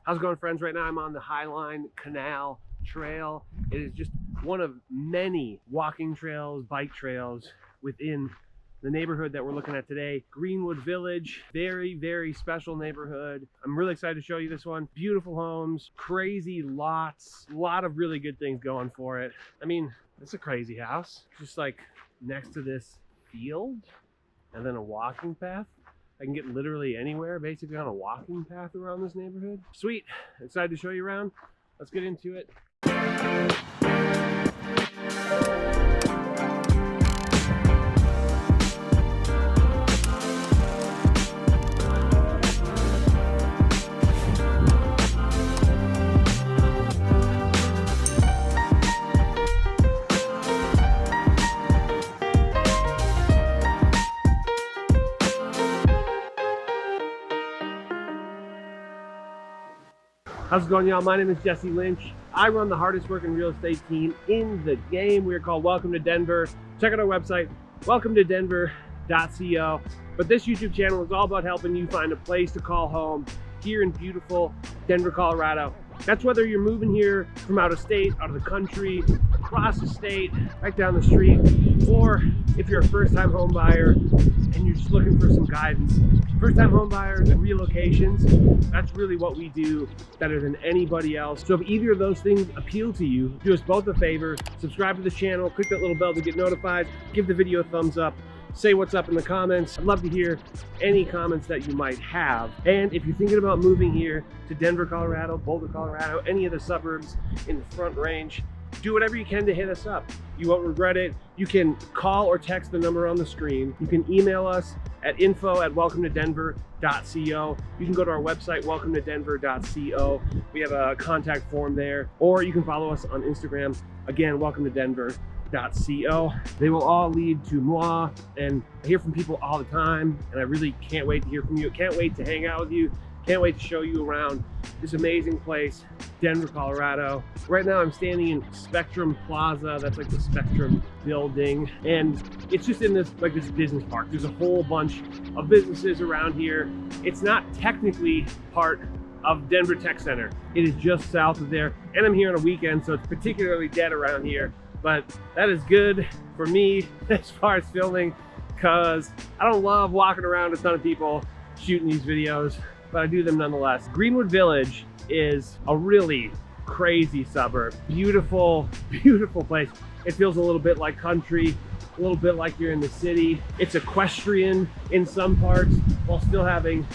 How's it going, friends? Right now I'm on the Highline Canal Trail. It is just one of many walking trails, bike trails within the neighborhood that we're looking at today, Greenwood Village. Very, very special neighborhood. I'm really excited to show you this one. Beautiful homes, crazy lots, a lot of really good things going for it. I mean, it's a crazy house, just like next to this field and then a walking path. I can get literally anywhere basically on a walking path around this neighborhood. Sweet, excited to show you around. Let's get into it. How's it going, y'all? My name is Jesse Lynch. I run the hardest working real estate team in the game. We are called Welcome to Denver. Check out our website, welcometodenver.co. But this YouTube channel is all about helping you find a place to call home here in beautiful Denver, Colorado. That's whether you're moving here from out of state, out of the country, across the state, right down the street, or if you're a first-time home buyer and you're just looking for some guidance. First-time home buyers and relocations, that's really what we do better than anybody else. So if either of those things appeal to you, do us both a favor, subscribe to the channel, click that little bell to get notified, give the video a thumbs up, say what's up in the comments. I'd love to hear any comments that you might have. And if you're thinking about moving here to Denver, Colorado, Boulder, Colorado, any of the suburbs in the Front Range, do whatever you can to hit us up. You won't regret it. You can call or text the number on the screen. You can email us at info@welcometodenver.co. You can go to our website, welcometodenver.co. We have a contact form there. Or you can follow us on Instagram, again, welcometodenver.co. They will all lead to moi, and I hear from people all the time, and I really can't wait to hear from you. Can't wait to hang out with you. Can't wait to show you around this amazing place, Denver, Colorado. Right now I'm standing in Spectrum Plaza. That's like the Spectrum building. And it's just in this, like this business park. There's a whole bunch of businesses around here. It's not technically part of Denver Tech Center. It is just south of there. And I'm here on a weekend, so it's particularly dead around here. But that is good for me as far as filming, because I don't love walking around with a ton of people shooting these videos, but I do them nonetheless. Greenwood Village is a really crazy suburb. Beautiful, beautiful place. It feels a little bit like country, a little bit like you're in the city. It's equestrian in some parts while still having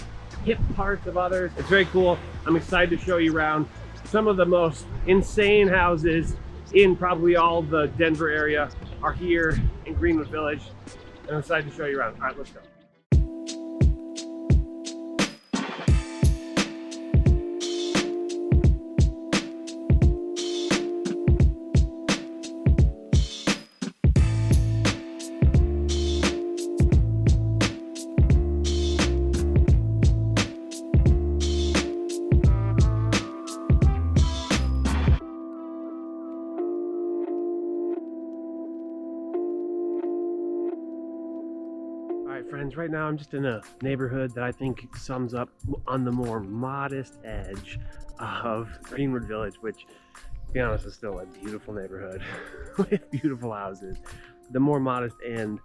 hip parts of others. It's very cool. I'm excited to show you around some of the most insane houses in probably all the Denver area are here in Greenwood Village. And I'm excited to show you around. All right, let's go. Friends, right now I'm just in a neighborhood that I think sums up on the more modest edge of Greenwood Village, which, to be honest, is still a beautiful neighborhood with beautiful houses. The more modest end,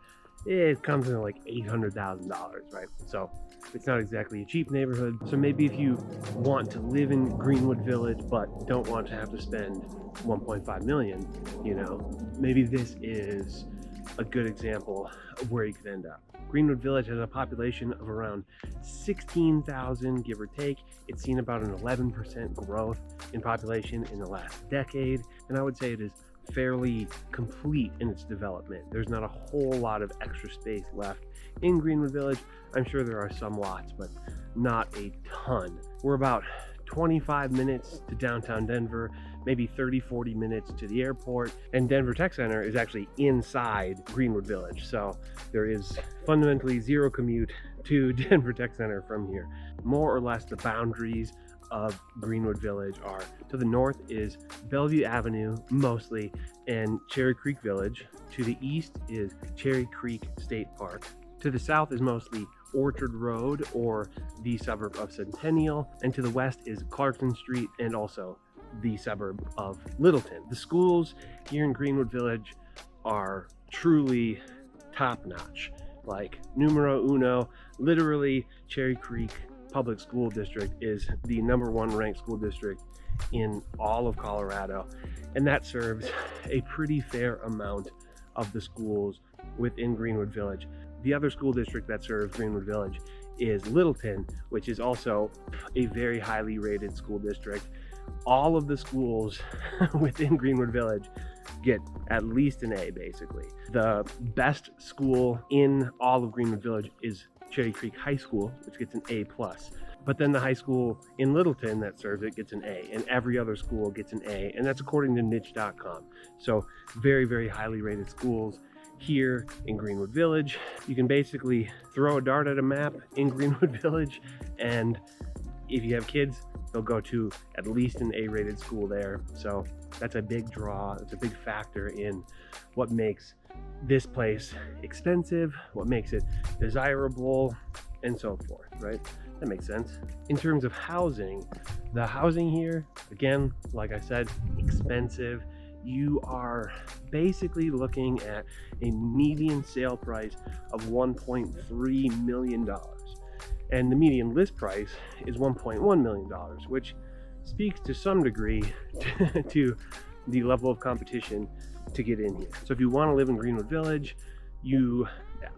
it comes in like $800,000, right? So it's not exactly a cheap neighborhood. So maybe if you want to live in Greenwood Village but don't want to have to spend 1.5 million, you know, maybe this is a good example of where you could end up. Greenwood Village has a population of around 16,000, give or take. It's seen about an 11% growth in population in the last decade, and I would say it is fairly complete in its development. There's not a whole lot of extra space left in Greenwood Village. I'm sure there are some lots, but not a ton. We're about 25 minutes to downtown Denver, maybe 30-40 minutes to the airport, and Denver Tech Center is actually inside Greenwood Village, so there is fundamentally zero commute to Denver Tech Center from here. More or less the boundaries of Greenwood Village are, to the north is Bellevue Avenue mostly and Cherry Creek Village. To the east is Cherry Creek State Park. To the south is mostly Orchard Road, or the suburb of Centennial, and to the west is Clarkson Street and also the suburb of Littleton. The schools here in Greenwood Village are truly top-notch, like numero uno. Literally, Cherry Creek Public School District is the #1 ranked school district in all of Colorado, and that serves a pretty fair amount of the schools within Greenwood Village. The other school district that serves Greenwood Village is Littleton, which is also a very highly rated school district. All of the schools within Greenwood Village get at least an A, basically. The best school in all of Greenwood Village is Cherry Creek High School, which gets an A+. But then the high school in Littleton that serves it gets an A, and every other school gets an A, and that's according to niche.com. So very, very highly rated schools here in Greenwood Village. You can basically throw a dart at a map in Greenwood Village, and if you have kids, they'll go to at least an A-rated school there. So that's a big draw. It's a big factor in what makes this place expensive, what makes it desirable, and so forth, right? That makes sense. In terms of housing, the housing here, again, like I said, expensive. You are basically looking at a median sale price of $1.3 million. And the median list price is $1.1 million, which speaks to some degree to the level of competition to get in here. So if you want to live in Greenwood Village, you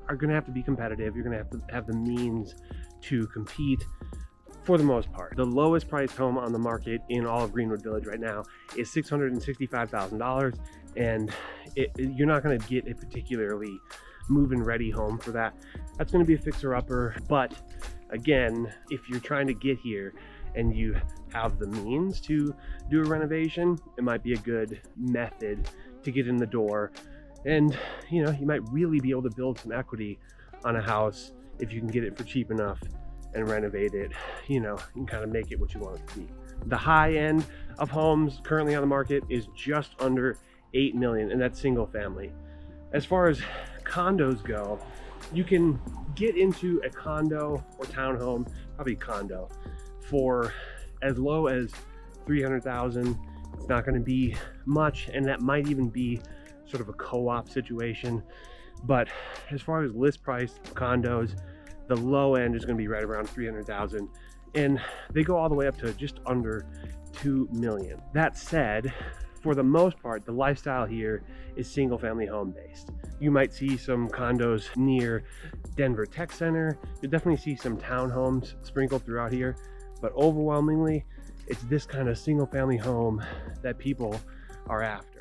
are going to have to be competitive. You're going to have the means to compete for the most part. The lowest priced home on the market in all of Greenwood Village right now is $665,000, and you're not going to get a particularly move-in ready home for that. That's going to be a fixer-upper, but again, if you're trying to get here and you have the means to do a renovation, it might be a good method to get in the door. And you know, you might really be able to build some equity on a house if you can get it for cheap enough and renovate it, you know, and kind of make it what you want it to be. The high end of homes currently on the market is just under 8 million, and that's single family. As far as condos go, you can get into a condo or townhome, probably condo, for as low as $300,000. It's not going to be much, and that might even be sort of a co-op situation. But as far as list price condos, the low end is going to be right around $300,000, and they go all the way up to just under $2 million. That said, for the most part, the lifestyle here is single family home based. You might see some condos near Denver Tech Center. You'll definitely see some townhomes sprinkled throughout here, but overwhelmingly, it's this kind of single family home that people are after.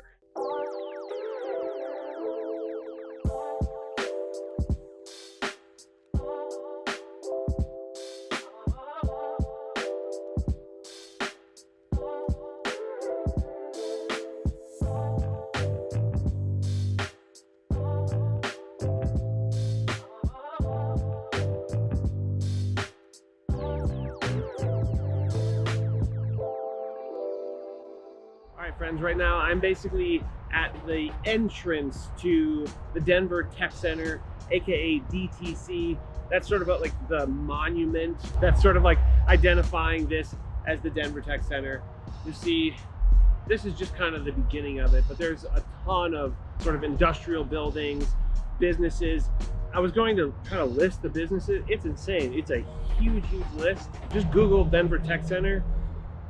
Friends, right now I'm basically at the entrance to the Denver Tech Center, aka DTC. That's sort of like the monument that's sort of like identifying this as the Denver Tech Center. You see, this is just kind of the beginning of it, but there's a ton of sort of industrial buildings, businesses. I was going to try to list the businesses. It's insane. It's a huge list. Just Google Denver Tech Center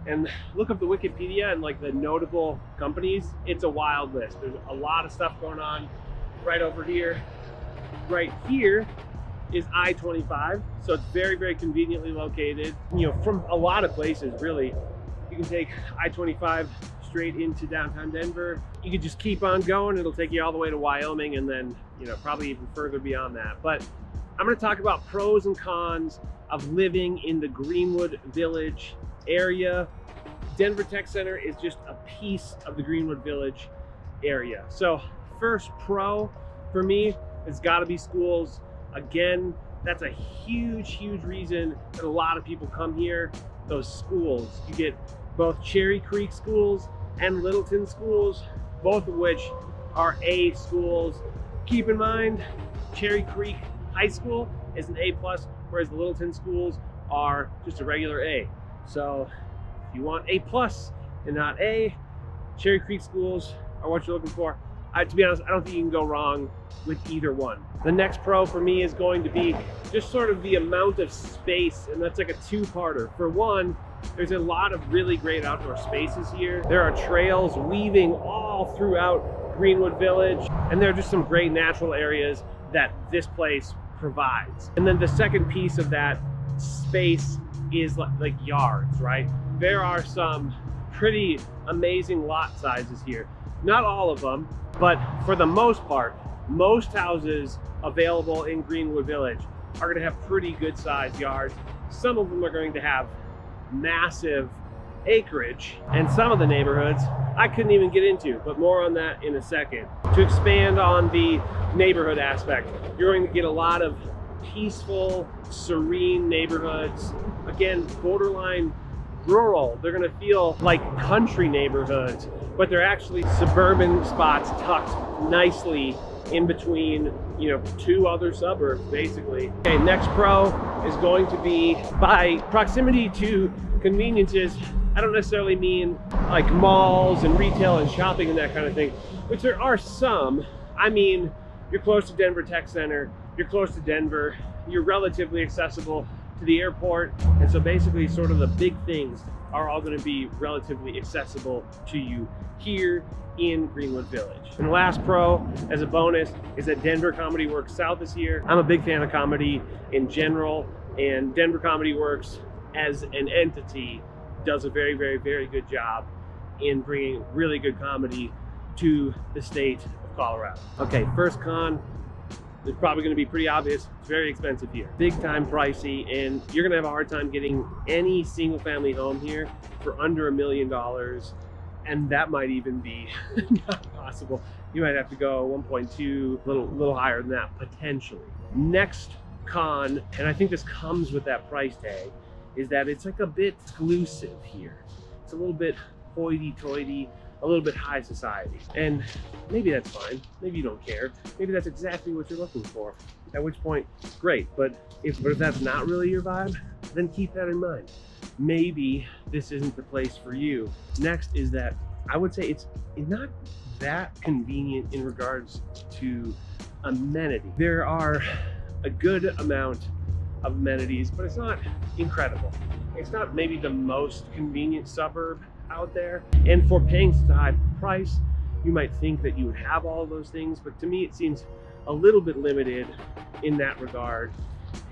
and look up the Wikipedia and like the notable companies. It's a wild list. There's a lot of stuff going on right over here. Right here is I-25, so it's very, very conveniently located. You know, from a lot of places, really. You can take I-25 straight into downtown Denver. You can just keep on going. It'll take you all the way to Wyoming, and then, you know, probably even further beyond that. But I'm going to talk about pros and cons of living in the Greenwood Village area. Denver Tech Center is just a piece of the Greenwood Village area. So first pro for me has got to be schools. Again, that's a huge reason that a lot of people come here. Those schools, you get both Cherry Creek schools and Littleton schools, both of which are A schools. Keep in mind, Cherry Creek High School is an A+, whereas the Littleton schools are just a regular A. So if you want A plus and not A, Cherry Creek schools are what you're looking for. To be honest, I don't think you can go wrong with either one. The next pro for me is going to be just sort of the amount of space, and that's like a two-parter. For one, there's a lot of really great outdoor spaces here. There are trails weaving all throughout Greenwood Village, and there are just some great natural areas that this place provides. And then the second piece of that space is like yards, right? There are some pretty amazing lot sizes here. Not all of them, but for the most part, most houses available in Greenwood Village are going to have pretty good sized yards. Some of them are going to have massive acreage, and some of the neighborhoods I couldn't even get into, but more on that in a second. To expand on the neighborhood aspect, you're going to get a lot of peaceful, serene neighborhoods. Again, borderline rural. They're going to feel like country neighborhoods, but they're actually suburban spots tucked nicely in between, you know, two other suburbs, basically. Okay, next pro is going to be by proximity to conveniences. I don't necessarily mean like malls and retail and shopping and that kind of thing, which there are some. I mean, you're close to Denver Tech Center, you're close to Denver, you're relatively accessible to the airport, and so basically sort of the big things are all going to be relatively accessible to you here in Greenwood Village. And the last pro, as a bonus, is that Denver Comedy Works South is here. I'm a big fan of comedy in general, and Denver Comedy Works as an entity does a very, very, very good job in bringing really good comedy to the state of Colorado. Okay, first con, it's probably going to be pretty obvious. It's very expensive here, big time pricey, and you're going to have a hard time getting any single family home here for under $1 million, and that might even be not possible. You might have to go 1.2, little higher than that potentially. Next con, and I think this comes with that price tag, is that it's like a bit exclusive here. It's a little bit hoity-toity, a little bit high society, and maybe that's fine. Maybe you don't care. Maybe that's exactly what you're looking for, at which point, great. But if that's not really your vibe, then keep that in mind. Maybe this isn't the place for you. Next is that I would say it's not that convenient in regards to amenity. There are a good amount of amenities, but it's not incredible. It's not maybe the most convenient suburb out there, and for paying such a high price, you might think that you would have all of those things, but to me it seems a little bit limited in that regard,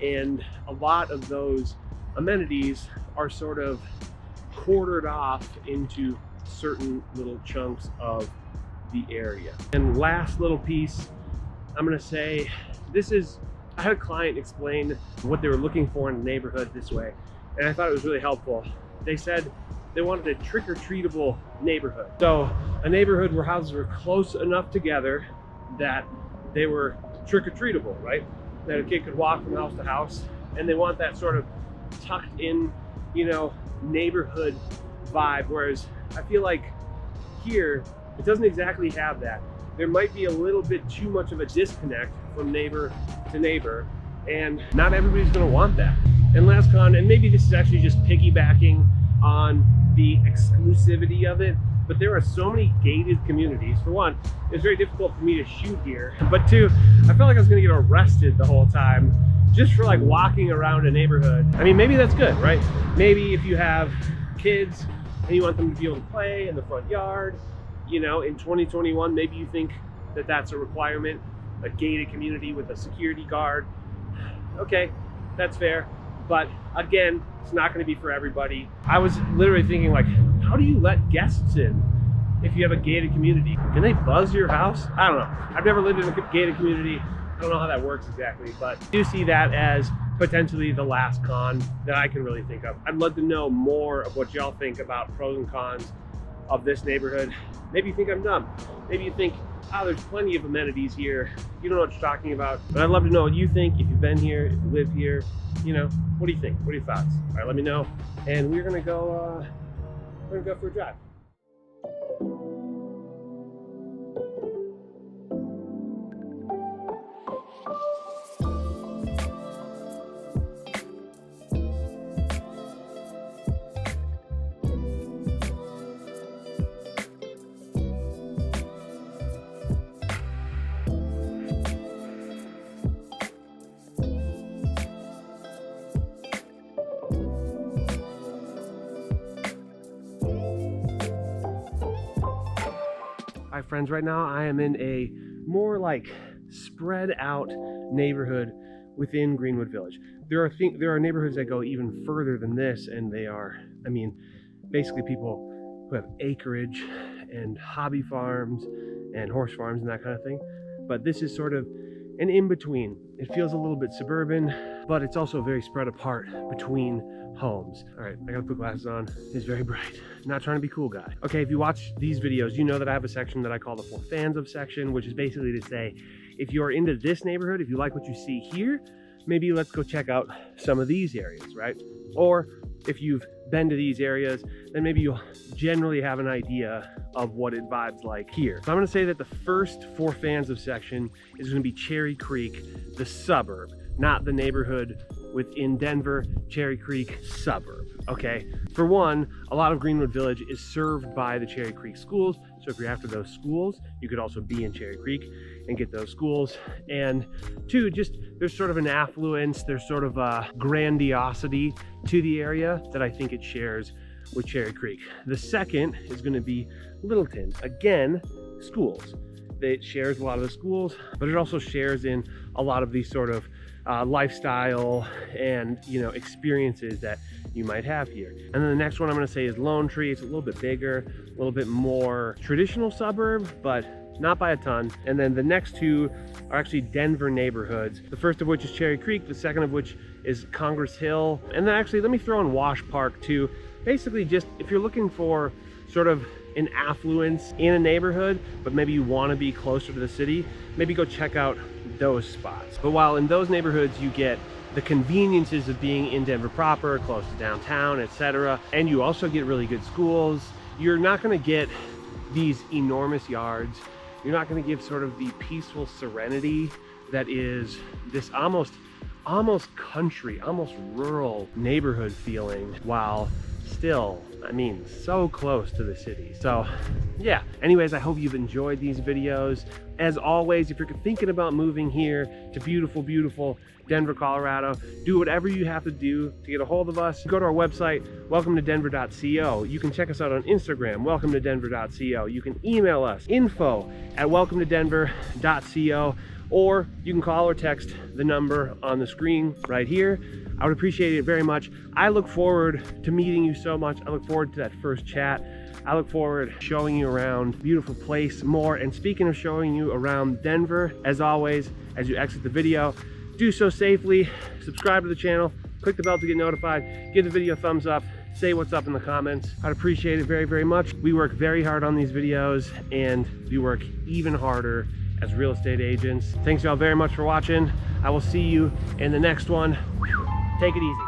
and a lot of those amenities are sort of quartered off into certain little chunks of the area. And last little piece, I'm gonna say, I had a client explain what they were looking for in a neighborhood this way, and I thought it was really helpful. They said they wanted a trick-or-treatable neighborhood. So a neighborhood where houses were close enough together that they were trick-or-treatable, right? That a kid could walk from house to house, and they want that sort of tucked in, you know, neighborhood vibe. Whereas I feel like here, it doesn't exactly have that. There might be a little bit too much of a disconnect from neighbor to neighbor, and not everybody's gonna want that. And last con, and maybe this is actually just piggybacking on the exclusivity of it, but there are so many gated communities. For one, it's very difficult for me to shoot here, but two, I felt like I was gonna get arrested the whole time just for like walking around a neighborhood. I mean, maybe that's good, right? Maybe if you have kids and you want them to be able to play in the front yard, you know, in 2021, maybe you think that that's a requirement, a gated community with a security guard. Okay, that's fair. But again, it's not going to be for everybody. I was literally thinking, like, how do you let guests in if you have a gated community? Can they buzz your house? I don't know. I've never lived in a gated community. I don't know how that works exactly, but I do see that as potentially the last con that I can really think of. I'd love to know more of what y'all think about pros and cons of this neighborhood. Maybe you think I'm dumb. Maybe you think, oh, there's plenty of amenities here. You don't know what you're talking about. But I'd love to know what you think, if you've been here, if you live here. You know, what do you think? What are your thoughts? All right, let me know. And we're gonna go for a drive. Hi friends, right now I am in a more like spread out neighborhood within Greenwood Village. There are neighborhoods that go even further than this, and they are, I mean, basically people who have acreage and hobby farms and horse farms and that kind of thing. But this is sort of an in-between. It feels a little bit suburban, but it's also very spread apart between homes. All right, I gotta put glasses on. It's very bright. Not trying to be cool, guy. Okay, if you watch these videos, you know that I have a section that I call the For Fans of section, which is basically to say, if you're into this neighborhood, if you like what you see here, maybe let's go check out some of these areas, right? Or if you've been to these areas, then maybe you'll generally have an idea of what it vibes like here. So I'm gonna say that the first For Fans of section is gonna be Cherry Creek, the suburb, not the neighborhood within Denver, Cherry Creek suburb, okay? For one, a lot of Greenwood Village is served by the Cherry Creek schools. So if you're after those schools, you could also be in Cherry Creek and get those schools. And two, just there's sort of an affluence, there's sort of a grandiosity to the area that I think it shares with Cherry Creek. The second is gonna be Littleton. Again, schools. It shares a lot of the schools, but it also shares in a lot of these sort of lifestyle and, you know, experiences that you might have here. And then the next one I'm gonna say is Lone Tree. It's a little bit bigger, a little bit more traditional suburb, but not by a ton. And then the next two are actually Denver neighborhoods. The first of which is Cherry Creek, the second of which is Congress Hill. And then actually, let me throw in Wash Park too. Basically, just if you're looking for sort of an affluence in a neighborhood, but maybe you want to be closer to the city, maybe go check out those spots. But while in those neighborhoods you get the conveniences of being in Denver proper, close to downtown, etc., and you also get really good schools, you're not going to get these enormous yards. You're not going to give sort of the peaceful serenity that is this almost country, almost rural neighborhood feeling, while still, I mean, so close to the city. So yeah, anyways, I hope you've enjoyed these videos. As always, if you're thinking about moving here to beautiful Denver, Colorado, do whatever you have to do to get a hold of us. Go to our website, welcometodenver.co. You can check us out on Instagram, welcometodenver.co. You can email us, info@welcometodenver.co, or you can call or text the number on the screen right here. I would appreciate it very much. I look forward to meeting you so much. I look forward to that first chat. I look forward to showing you around beautiful place more. And speaking of showing you around Denver, as always, as you exit the video, do so safely. Subscribe to the channel, click the bell to get notified, give the video a thumbs up, say what's up in the comments. I'd appreciate it very much. We work very hard on these videos, and we work even harder as real estate agents. Thanks y'all very much for watching. I will see you in the next one. Take it easy.